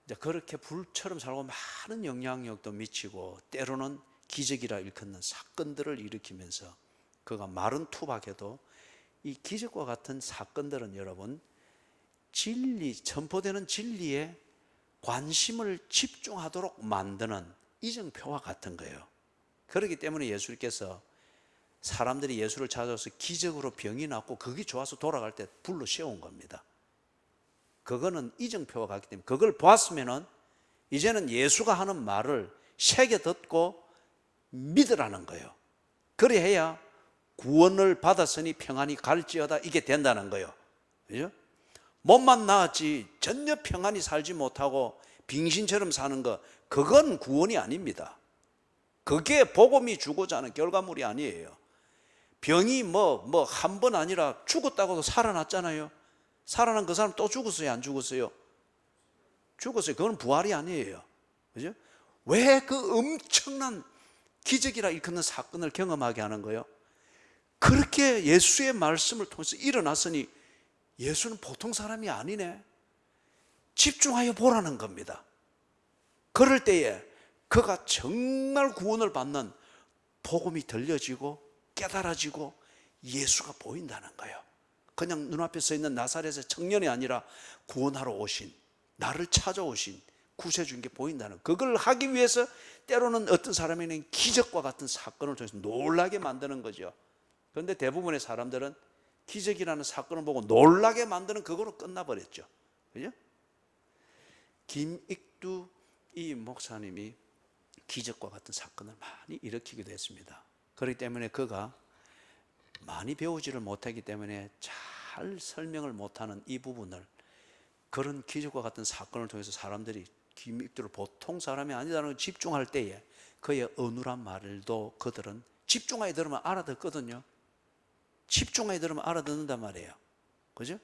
이제 그렇게 불처럼 살고 많은 영향력도 미치고 때로는 기적이라 일컫는 사건들을 일으키면서 그가 말은 투박해도 이 기적과 같은 사건들은 여러분 진리, 선포되는 진리에 관심을 집중하도록 만드는 이정표와 같은 거예요. 그렇기 때문에 예수님께서 사람들이 예수를 찾아와서 기적으로 병이 낫고 그게 좋아서 돌아갈 때 불러 세운 겁니다. 그거는 이정표와 같기 때문에 그걸 보았으면은 이제는 예수가 하는 말을 새겨 듣고 믿으라는 거예요. 그래야 구원을 받았으니 평안이 갈지어다, 이게 된다는 거예요. 그죠? 몸만 나았지 전혀 평안히 살지 못하고 빙신처럼 사는 거, 그건 구원이 아닙니다. 그게 복음이 주고자 하는 결과물이 아니에요. 병이 한 번 아니라 죽었다고도 살아났잖아요. 살아난 그 사람 또 죽었어요? 안 죽었어요? 죽었어요. 그건 부활이 아니에요. 그죠? 왜 그 엄청난 기적이라 일컫는 사건을 경험하게 하는 거예요? 그렇게 예수의 말씀을 통해서 일어났으니 예수는 보통 사람이 아니네. 집중하여 보라는 겁니다. 그럴 때에 그가 정말 구원을 받는 복음이 들려지고 깨달아지고 예수가 보인다는 거예요. 그냥 눈앞에 서 있는 나사렛의 청년이 아니라 구원하러 오신, 나를 찾아오신 구세주인 게 보인다는, 그걸 하기 위해서 때로는 어떤 사람에게는 기적과 같은 사건을 통해서 놀라게 만드는 거죠. 그런데 대부분의 사람들은 기적이라는 사건을 보고 놀라게 만드는 그거로 끝나버렸죠. 그죠? 김익두 이 목사님이 기적과 같은 사건을 많이 일으키기도 했습니다. 그렇기 때문에 그가 많이 배우지를 못하기 때문에 잘 설명을 못하는 이 부분을, 그런 기적과 같은 사건을 통해서 사람들이 김익두를 보통 사람이 아니다라는 걸 집중할 때에 그의 어눌한 말도 그들은 집중하여 들으면 알아듣거든요. 집중하여 들으면 알아듣는단 말이에요. 그죠?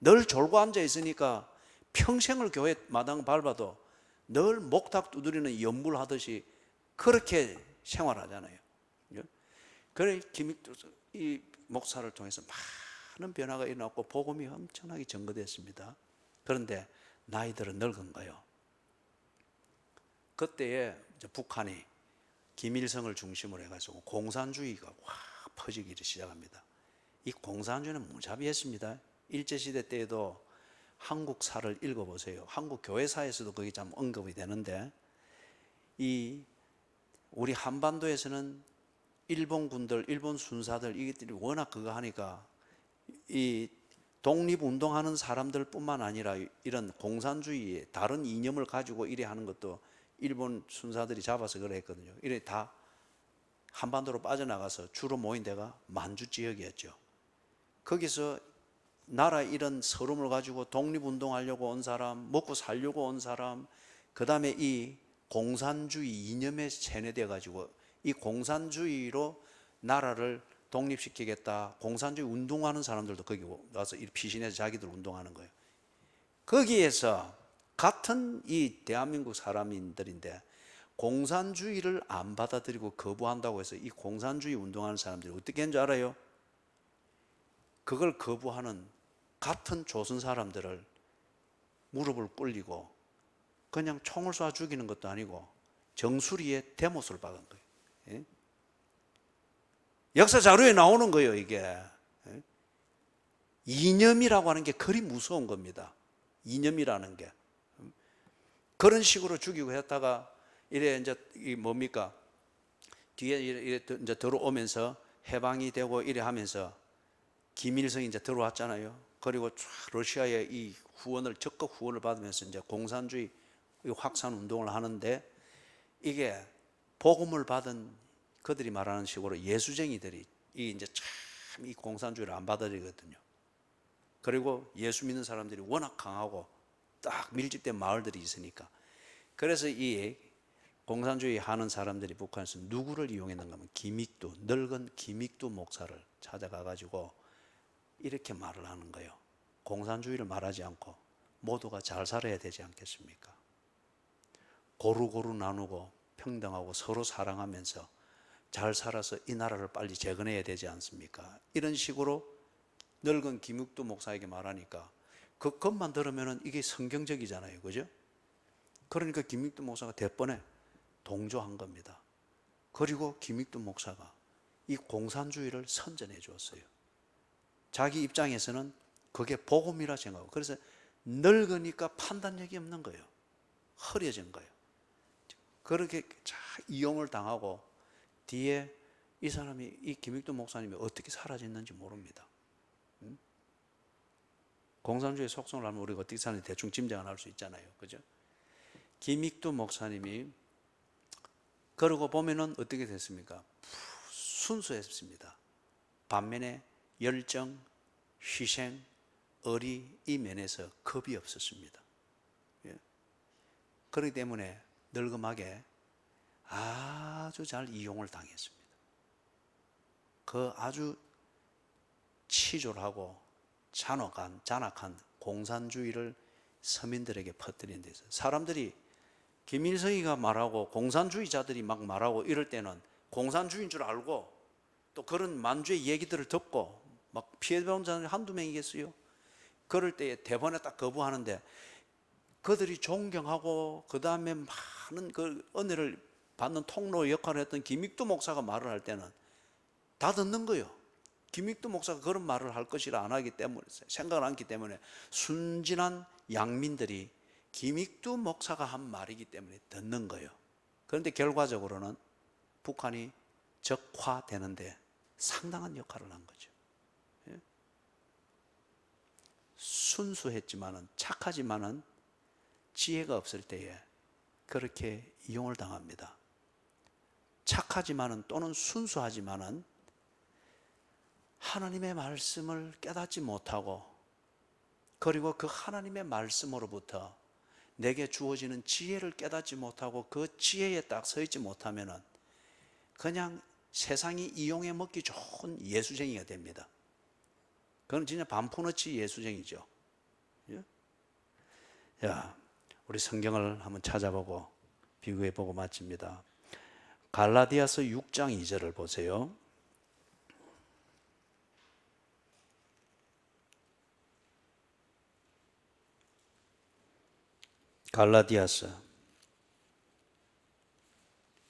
늘 졸고 앉아 있으니까 평생을 교회 마당 밟아도 늘 목탁 두드리는 연불하듯이 그렇게 생활하잖아요. 그래 김익두 이 목사를 통해서 많은 변화가 일어났고 복음이 엄청나게 전거됐습니다. 그런데 나이들은 늙은 거예요. 그때에 이제 북한이 김일성을 중심으로 해가지고 공산주의가 확 퍼지기 시작합니다. 이 공산주의는 무자비했습니다. 일제시대 때에도 한국사를 읽어보세요. 한국 교회사에서도 거기 참 언급이 되는데, 이 우리 한반도에서는 일본 군들, 일본 순사들 이것들이 워낙 그거 하니까 이 독립운동하는 사람들뿐만 아니라 이런 공산주의의 다른 이념을 가지고 이래 하는 것도 일본 순사들이 잡아서 그래 했거든요. 이래 다 한반도로 빠져나가서 주로 모인 데가 만주 지역이었죠. 거기서 나라 이런 서름을 가지고 독립운동하려고 온 사람, 먹고 살려고 온 사람, 그 다음에 이 공산주의 이념에 세뇌돼 가지고 이 공산주의로 나라를 독립시키겠다, 공산주의 운동하는 사람들도 거기 와서 피신해서 자기들 운동하는 거예요. 거기에서 같은 이 대한민국 사람들인데 공산주의를 안 받아들이고 거부한다고 해서 이 공산주의 운동하는 사람들이 어떻게 하는 줄 알아요? 그걸 거부하는 같은 조선 사람들을 무릎을 꿇리고 그냥 총을 쏴 죽이는 것도 아니고 정수리에 대못을 박은 거예요. 예? 역사 자료에 나오는 거예요, 이게. 예? 이념이라고 하는 게 그리 무서운 겁니다. 이념이라는 게. 그런 식으로 죽이고 했다가 이래 이제 이 뭡니까? 뒤에 이래 이제 들어오면서 해방이 되고 이래 하면서 김일성이 이제 들어왔잖아요. 그리고 러시아의 이 후원을 적극 후원을 받으면서 이제 공산주의 확산 운동을 하는데, 이게 복음을 받은 그들이 말하는 식으로 예수쟁이들이 이 이제 참 이 공산주의를 안 받아들이거든요. 그리고 예수 믿는 사람들이 워낙 강하고 딱 밀집된 마을들이 있으니까. 그래서 이 공산주의 하는 사람들이 북한에서 누구를 이용했는가 하면 김익두, 늙은 김익두 목사를 찾아가 가지고 이렇게 말을 하는 거예요. 공산주의를 말하지 않고 모두가 잘 살아야 되지 않겠습니까? 고루고루 나누고 평등하고 서로 사랑하면서 잘 살아서 이 나라를 빨리 재건해야 되지 않습니까? 이런 식으로 늙은 김익두 목사에게 말하니까 그것만 들으면 이게 성경적이잖아요, 그죠? 그러니까 김익두 목사가 대번에 동조한 겁니다. 그리고 김익두 목사가 이 공산주의를 선전해 주었어요. 자기 입장에서는 그게 복음이라 생각하고, 그래서 늙으니까 판단력이 없는 거예요. 흐려진 거예요. 그렇게 이용을 당하고 뒤에 이 사람이, 이 김익두 목사님이 어떻게 사라졌는지 모릅니다. 공산주의 속성을 알면 우리가 어떻게 사는지 대충 짐작을 할 수 있잖아요, 그죠? 김익두 목사님이 그러고 보면은 어떻게 됐습니까? 순수했습니다. 반면에 열정, 희생, 의리 이 면에서 겁이 없었습니다. 예. 그렇기 때문에 늙음하게 아주 잘 이용을 당했습니다. 그 아주 치졸하고 잔악한 공산주의를 서민들에게 퍼뜨린 데서 사람들이 김일성이가 말하고 공산주의자들이 막 말하고 이럴 때는 공산주의인 줄 알고 또 그런 만주의 얘기들을 듣고 막 피해본 자는 한두 명이겠어요? 그럴 때에 대번에 딱 거부하는데 그들이 존경하고 그 다음에 많은 그 은혜를 받는 통로 역할을 했던 김익두 목사가 말을 할 때는 다 듣는 거예요. 김익두 목사가 그런 말을 할 것이라 안 하기 때문에, 생각을 않기 때문에 순진한 양민들이 김익두 목사가 한 말이기 때문에 듣는 거예요. 그런데 결과적으로는 북한이 적화되는데 상당한 역할을 한 거죠. 순수했지만은, 착하지만은 지혜가 없을 때에 그렇게 이용을 당합니다. 착하지만은 또는 순수하지만은 하나님의 말씀을 깨닫지 못하고, 그리고 그 하나님의 말씀으로부터 내게 주어지는 지혜를 깨닫지 못하고 그 지혜에 딱 서 있지 못하면은 그냥 세상이 이용해 먹기 좋은 예수쟁이가 됩니다. 그건 진짜 반푸너치 예수쟁이죠. 예? 자, 우리 성경을 한번 찾아보고 비교해보고 마칩니다. 갈라디아서 6장 2절을 보세요. 갈라디아서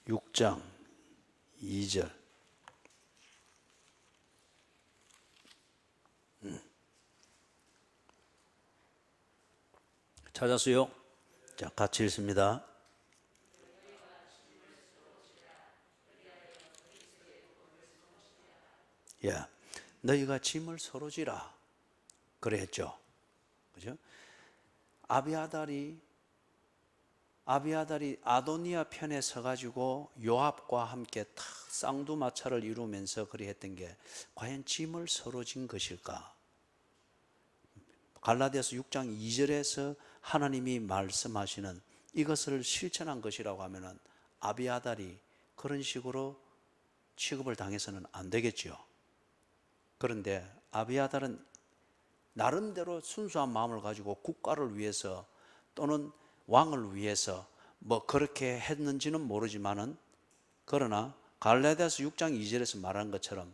6장 2절. 찾았어요? 자, 같이 읽습니다. 예, 너희가 짐을 서로 지라 그랬죠. 그죠? 아비아달이 아도니아 편에 서가지고 요압과 함께 탁 쌍두마차를 이루면서 그리 했던 게 과연 짐을 서로 진 것일까? 갈라디아서 6장 2절에서 하나님이 말씀하시는 이것을 실천한 것이라고 하면은 아비아달이 그런 식으로 취급을 당해서는 안 되겠지요. 그런데 아비아달은 나름대로 순수한 마음을 가지고 국가를 위해서 또는 왕을 위해서 뭐 그렇게 했는지는 모르지만은, 그러나 갈라디아서 6장 2절에서 말한 것처럼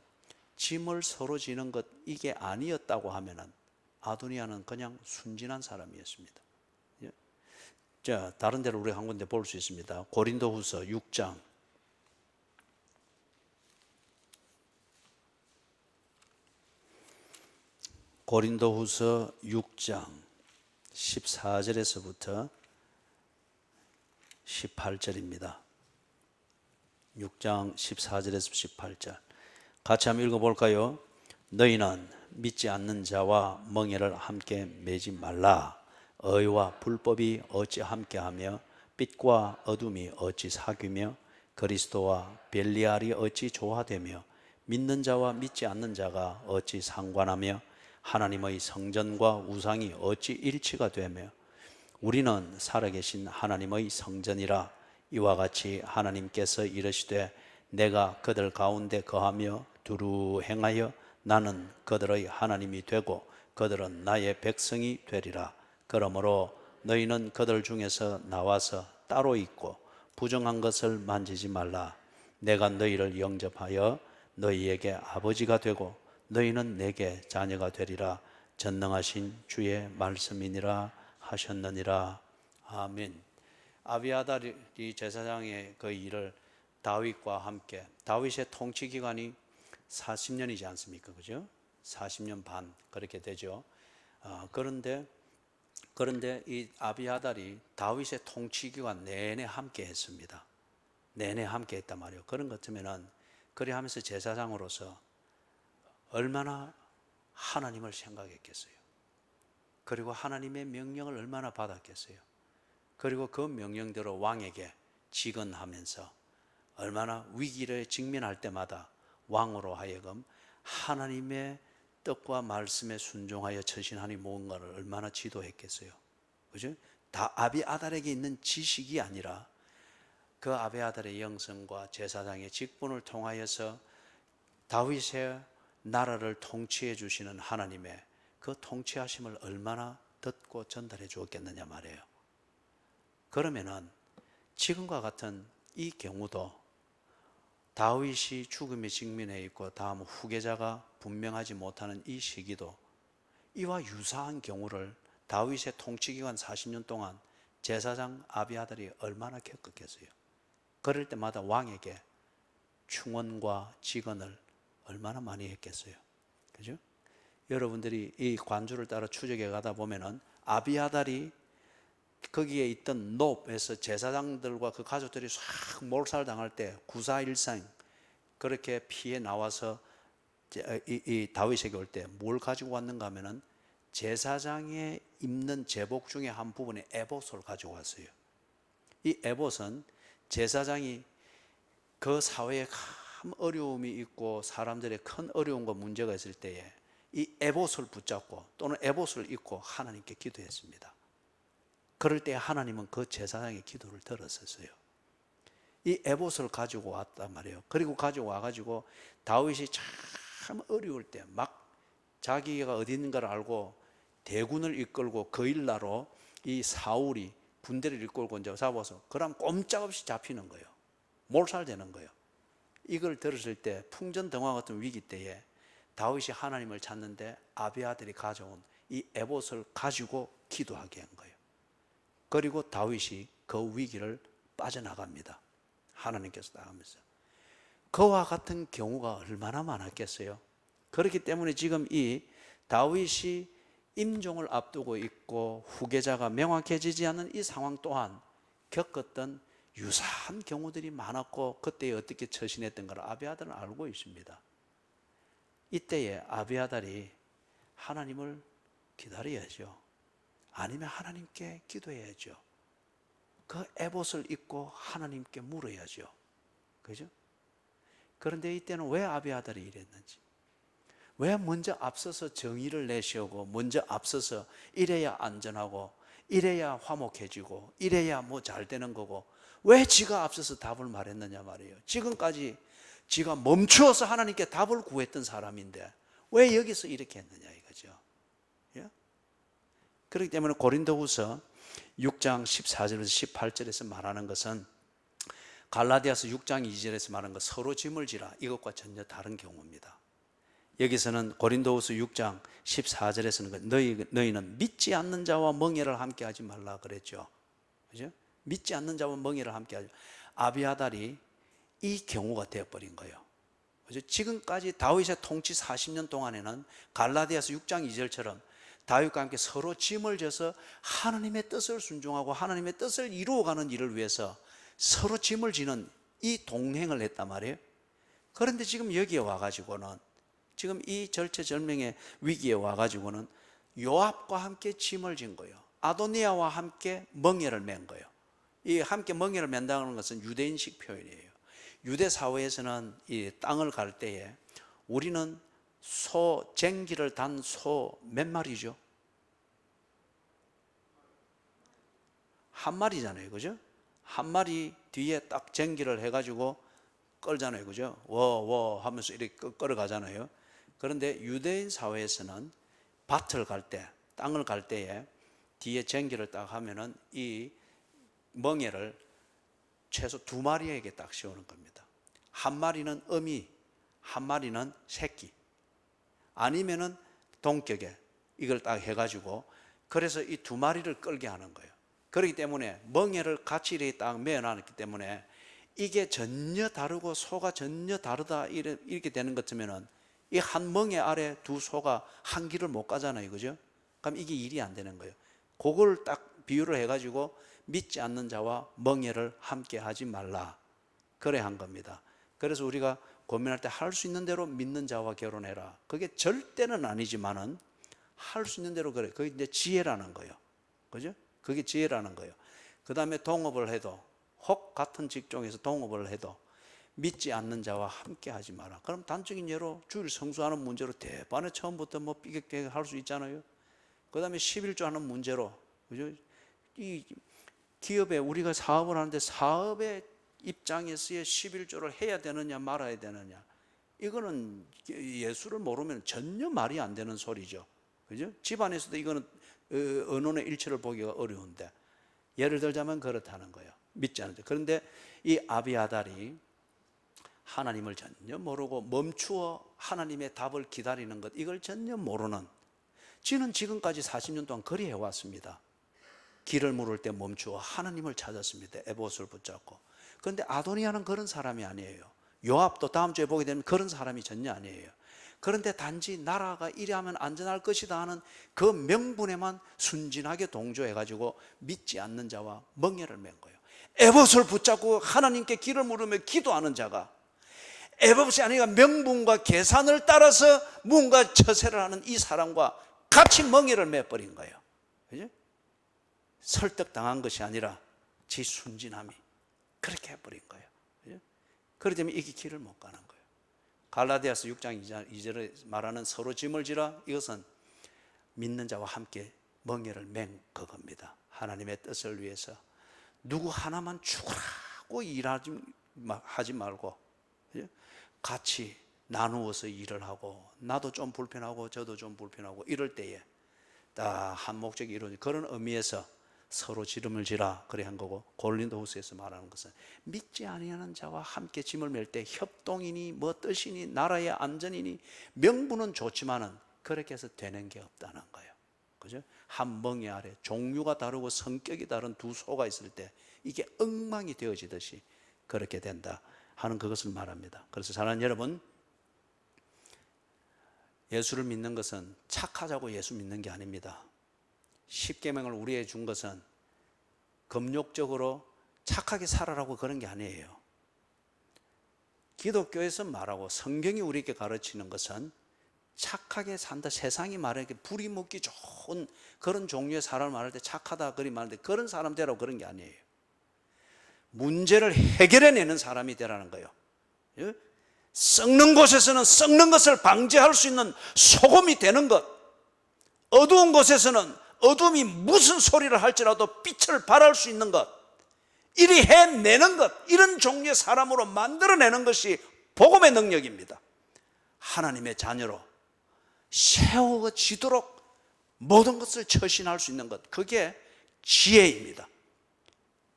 짐을 서로 지는 것 이게 아니었다고 하면은 아도니아는 그냥 순진한 사람이었습니다. 자, 다른 데로 우리 한 군데 볼 수 있습니다. 고린도후서 6장 고린도후서 6장 14절에서부터 18절입니다. 6장 14절에서 18절 같이 한번 읽어볼까요? 너희는 믿지 않는 자와 멍에를 함께 매지 말라. 의와 불법이 어찌 함께하며 빛과 어둠이 어찌 사귀며 그리스도와 벨리알이 어찌 조화되며 믿는 자와 믿지 않는 자가 어찌 상관하며 하나님의 성전과 우상이 어찌 일치가 되며 우리는 살아계신 하나님의 성전이라. 이와 같이 하나님께서 이르시되 내가 그들 가운데 거하며 두루 행하여 나는 그들의 하나님이 되고 그들은 나의 백성이 되리라. 그러므로 너희는 그들 중에서 나와서 따로 있고 부정한 것을 만지지 말라. 내가 너희를 영접하여 너희에게 아버지가 되고 너희는 내게 자녀가 되리라. 전능하신 주의 말씀이니라 하셨느니라. 아멘. 아비아달이 제사장의 그 일을 다윗과 함께, 다윗의 통치 기간이 40년이지 않습니까? 그죠? 40년 반 그렇게 되죠. 그런데 이 아비아달이 다윗의 통치 기간 내내 함께 했습니다. 내내 함께 했단 말이에요. 그런 것 같으면은 그래 하면서 제사장으로서 얼마나 하나님을 생각했겠어요. 그리고 하나님의 명령을 얼마나 받았겠어요. 그리고 그 명령대로 왕에게 직언하면서 얼마나 위기를 직면할 때마다 왕으로 하여금 하나님의 뜻과 말씀에 순종하여 처신하니 무언가를 얼마나 지도했겠어요. 그죠? 다 아비아달에게 있는 지식이 아니라 그 아비아달의 영성과 제사장의 직분을 통하여서 다윗의 나라를 통치해 주시는 하나님의 그 통치하심을 얼마나 듣고 전달해 주었겠느냐 말이에요. 그러면은 지금과 같은 이 경우도 다윗이 죽음에 직면해 있고 다음 후계자가 분명하지 못하는 이 시기도 이와 유사한 경우를 다윗의 통치기간 40년 동안 제사장 아비아달이 얼마나 겪었겠어요. 그럴 때마다 왕에게 충원과 직언을 얼마나 많이 했겠어요. 그죠? 여러분들이 이 관주를 따라 추적해 가다 보면은 아비아달이 거기에 있던 놉에서 제사장들과 그 가족들이 싹 몰살당할 때 9413 그렇게 피해 나와서 이 다윗에게 올 때 뭘 가지고 왔는가 하면은 제사장의 입는 제복 중에 한 부분에 에봇을 가지고 왔어요. 이 에봇은 제사장이 그 사회에 큰 어려움이 있고 사람들의 큰 어려움과 문제가 있을 때에 이 에봇을 붙잡고 또는 에봇을 입고 하나님께 기도했습니다. 그럴 때 하나님은 그 제사장의 기도를 들었었어요. 이 에봇을 가지고 왔단 말이에요. 그리고 가지고 와가지고 다윗이 참 어려울 때 막 자기가 어디 있는가를 알고 대군을 이끌고 그 일나로 이 사울이 군대를 이끌고 이제 잡아서 그럼 꼼짝없이 잡히는 거예요. 몰살되는 거예요. 이걸 들었을 때 풍전등화 같은 위기 때에 다윗이 하나님을 찾는데 아비아들이 가져온 이 에봇을 가지고 기도하게 한 거예요. 그리고 다윗이 그 위기를 빠져나갑니다. 하나님께서 나가면서. 그와 같은 경우가 얼마나 많았겠어요. 그렇기 때문에 지금 이 다윗이 임종을 앞두고 있고 후계자가 명확해지지 않는 이 상황 또한 겪었던 유사한 경우들이 많았고 그때에 어떻게 처신했던 걸 아비아달은 알고 있습니다. 이때에 아비아달이 하나님을 기다려야죠. 아니면 하나님께 기도해야죠. 그 에봇을 입고 하나님께 물어야죠. 그죠? 그런데 이때는 왜 아비아달이 이랬는지, 왜 먼저 앞서서 정의를 내세우고 먼저 앞서서 이래야 안전하고 이래야 화목해지고 이래야 뭐 잘 되는 거고 왜 지가 앞서서 답을 말했느냐 말이에요. 지금까지 지가 멈추어서 하나님께 답을 구했던 사람인데 왜 여기서 이렇게 했느냐 이거죠. 예? 그렇기 때문에 고린도후서 6장 14절에서 18절에서 말하는 것은 갈라디아서 6장 2절에서 말하는 것 서로 짐을 지라 이것과 전혀 다른 경우입니다. 여기서는 고린도후서 6장 14절에서는 너희는 믿지 않는 자와 멍에를 함께 하지 말라 그랬죠. 그죠? 믿지 않는 자와 멍에를 함께 하지. 아비아달이 이 경우가 되어버린 거예요. 그죠? 지금까지 다윗의 통치 40년 동안에는 갈라디아서 6장 2절처럼 다윗과 함께 서로 짐을 져서 하나님의 뜻을 순종하고 하나님의 뜻을 이루어가는 일을 위해서 서로 짐을 지는 이 동행을 했단 말이에요. 그런데 지금 여기에 와가지고는 지금 이 절체절명의 위기에 와가지고는 요압과 함께 짐을 진 거예요. 아도니아와 함께 멍에를 맨 거예요. 이 함께 멍에를 맨다는 것은 유대인식 표현이에요. 유대 사회에서는 이 땅을 갈 때에 우리는 소, 쟁기를 단 소 몇 마리죠? 한 마리잖아요. 그죠? 한 마리 뒤에 딱 쟁기를 해가지고 끌잖아요. 그죠? 워 하면서 이렇게 끌어가잖아요. 그런데 유대인 사회에서는 밭을 갈 때, 땅을 갈 때에 뒤에 쟁기를 딱 하면은 이 멍에를 최소 2마리에게 딱 씌우는 겁니다. 한 마리는 어미, 한 마리는 새끼. 아니면은 동격에 이걸 딱 해가지고 그래서 이 2마리를 끌게 하는 거예요. 그렇기 때문에 멍에를 같이 이렇게 딱 매어놨기 때문에 이게 전혀 다르고 소가 전혀 다르다 이렇게 되는 것 같으면은 이 한 멍에 아래 2 소가 한 길을 못 가잖아요. 그죠? 그럼 이게 일이 안 되는 거예요. 그걸 딱 비유를 해가지고 믿지 않는 자와 멍에를 함께 하지 말라. 그래 한 겁니다. 그래서 우리가 고민할 때 할 수 있는 대로 믿는 자와 결혼해라. 그게 절대는 아니지만은 할 수 있는 대로 그래. 그게 이제 지혜라는 거예요. 그죠? 그게 지혜라는 거예요. 그 다음에 동업을 해도 혹 같은 직종에서 동업을 해도 믿지 않는 자와 함께 하지 마라. 그럼 단적인 예로 주일 성수하는 문제로 대반에 처음부터 뭐 삐걱삐걱 할 수 있잖아요. 그 다음에 11조 하는 문제로, 그죠? 이 기업에 우리가 사업을 하는데 사업의 입장에서의 11조를 해야 되느냐 말아야 되느냐, 이거는 예수를 모르면 전혀 말이 안 되는 소리죠. 그죠? 집안에서도 이거는 언론의 일치를 보기가 어려운데 예를 들자면 그렇다는 거예요. 믿지 않는데. 그런데 이 아비아달이 하나님을 전혀 모르고 멈추어 하나님의 답을 기다리는 것, 이걸 전혀 모르는, 지는 지금까지 40년 동안 그리 해왔습니다. 길을 물을 때 멈추어 하나님을 찾았습니다. 에봇을 붙잡고. 그런데 아도니아는 그런 사람이 아니에요. 요압도 다음 주에 보게 되면 그런 사람이 전혀 아니에요. 그런데 단지 나라가 이래하면 안전할 것이다 하는 그 명분에만 순진하게 동조해가지고 믿지 않는 자와 멍에를 맨 거예요. 에봇을 붙잡고 하나님께 길을 물으며 기도하는 자가 에봇이 아니라 명분과 계산을 따라서 뭔가 처세를 하는 이 사람과 같이 멍에를 매버린 거예요. 그죠? 설득당한 것이 아니라 지 순진함이 그렇게 해버린 거예요. 그죠? 그렇기 때문에 이게 길을 못 가는 거예요. 갈라디아서 6장 2절에 말하는 서로 짐을 지라, 이것은 믿는 자와 함께 멍에를 맨 그겁니다. 하나님의 뜻을 위해서 누구 하나만 죽으라고 하지 말고 같이 나누어서 일을 하고, 나도 좀 불편하고 저도 좀 불편하고 이럴 때에 다 한 목적이 이루어지는 그런 의미에서 서로 지름을 지라 그래 한 거고, 고린도후서에서 말하는 것은 믿지 아니하는 자와 함께 짐을 맬 때 협동이니 뭐 뜻이니 나라의 안전이니 명분은 좋지만은 그렇게 해서 되는 게 없다는 거예요. 그죠? 한 멍에 아래 종류가 다르고 성격이 다른 2 소가 있을 때 이게 엉망이 되어지듯이 그렇게 된다 하는 그것을 말합니다. 그래서 사랑하는 여러분, 예수를 믿는 것은 착하자고 예수 믿는 게 아닙니다. 십계명을 우리에게 준 것은 금욕적으로 착하게 살아라고 그런 게 아니에요. 기독교에서 말하고 성경이 우리에게 가르치는 것은 착하게 산다. 세상이 말하는 게 불이 먹기 좋은 그런 종류의 사람을 말할 때 착하다 그리 말하는데 그런 사람 되라고 그런 게 아니에요. 문제를 해결해내는 사람이 되라는 거예요. 썩는 곳에서는 썩는 것을 방지할 수 있는 소금이 되는 것, 어두운 곳에서는 어둠이 무슨 소리를 할지라도 빛을 발할 수 있는 것, 이리 해내는 것, 이런 종류의 사람으로 만들어내는 것이 복음의 능력입니다. 하나님의 자녀로 세워지도록 모든 것을 처신할 수 있는 것, 그게 지혜입니다.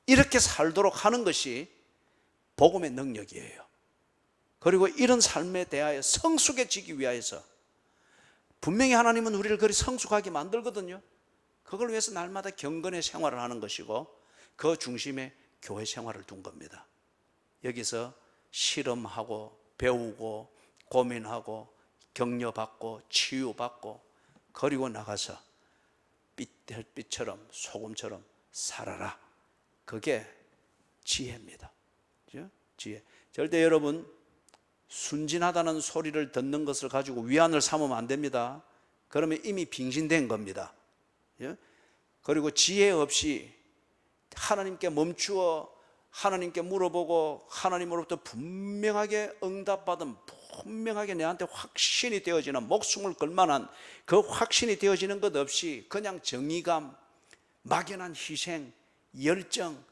이렇게 살도록 하는 것이 복음의 능력이에요. 그리고 이런 삶에 대하여 성숙해지기 위해서 분명히 하나님은 우리를 그리 성숙하게 만들거든요. 그걸 위해서 날마다 경건의 생활을 하는 것이고 그 중심에 교회 생활을 둔 겁니다. 여기서 실험하고 배우고 고민하고 격려받고 치유받고 그리고 나가서 햇빛처럼 소금처럼 살아라. 그게 지혜입니다. 그렇죠? 지혜. 절대 여러분 순진하다는 소리를 듣는 것을 가지고 위안을 삼으면 안 됩니다. 그러면 이미 빙신된 겁니다. 그리고 지혜 없이 하나님께 멈추어 하나님께 물어보고 하나님으로부터 분명하게 응답받은, 분명하게 내한테 확신이 되어지는, 목숨을 걸 만한 그 확신이 되어지는 것 없이 그냥 정의감, 막연한 희생, 열정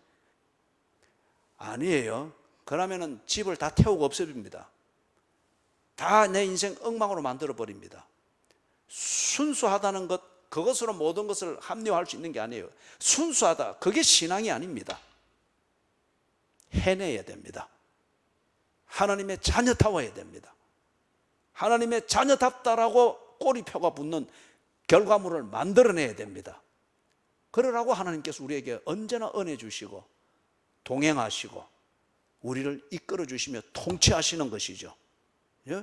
아니에요. 그러면은 집을 다 태우고 없애버립니다. 다 내 인생 엉망으로 만들어 버립니다. 순수하다는 것, 그것으로 모든 것을 합리화할 수 있는 게 아니에요. 순수하다, 그게 신앙이 아닙니다. 해내야 됩니다. 하나님의 자녀다워야 됩니다. 하나님의 자녀답다라고 꼬리표가 붙는 결과물을 만들어내야 됩니다. 그러라고 하나님께서 우리에게 언제나 은혜 주시고 동행하시고 우리를 이끌어 주시며 통치하시는 것이죠. 예?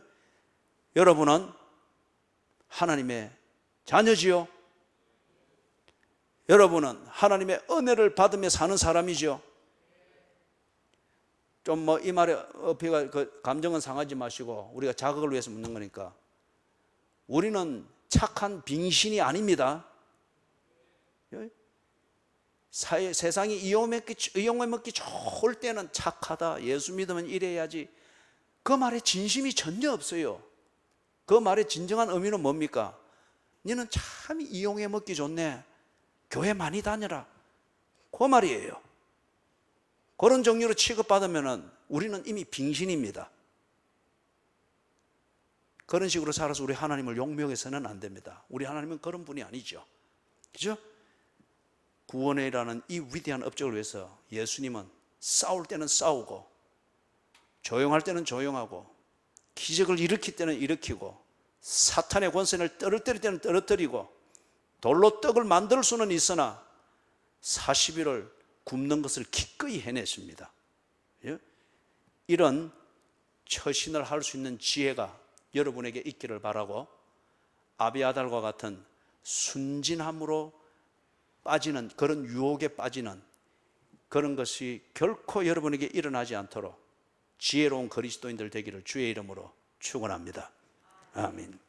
여러분은 하나님의 자녀지요. 여러분은 하나님의 은혜를 받으며 사는 사람이죠. 좀 이 말에 어피가 감정은 상하지 마시고 우리가 자극을 위해서 묻는 거니까, 우리는 착한 빙신이 아닙니다. 세상이 이용해 먹기 좋을 때는 착하다, 예수 믿으면 이래야지, 그 말에 진심이 전혀 없어요. 그 말의 진정한 의미는 뭡니까? 너는 참 이용해 먹기 좋네, 교회 많이 다녀라, 그 말이에요. 그런 종류로 취급받으면 우리는 이미 빙신입니다. 그런 식으로 살아서 우리 하나님을 욕먹여서는 안 됩니다. 우리 하나님은 그런 분이 아니죠. 그죠? 구원에 일하는 이 위대한 업적을 위해서 예수님은 싸울 때는 싸우고 조용할 때는 조용하고 기적을 일으킬 때는 일으키고 사탄의 권세를 떨어뜨릴 때는 떨어뜨리고 돌로 떡을 만들 수는 있으나 40일을 굶는 것을 기꺼이 해냈습니다. 이런 처신을 할 수 있는 지혜가 여러분에게 있기를 바라고, 아비아달과 같은 순진함으로 빠지는, 그런 유혹에 빠지는 그런 것이 결코 여러분에게 일어나지 않도록 지혜로운 그리스도인들 되기를 주의 이름으로 축원합니다. 아멘.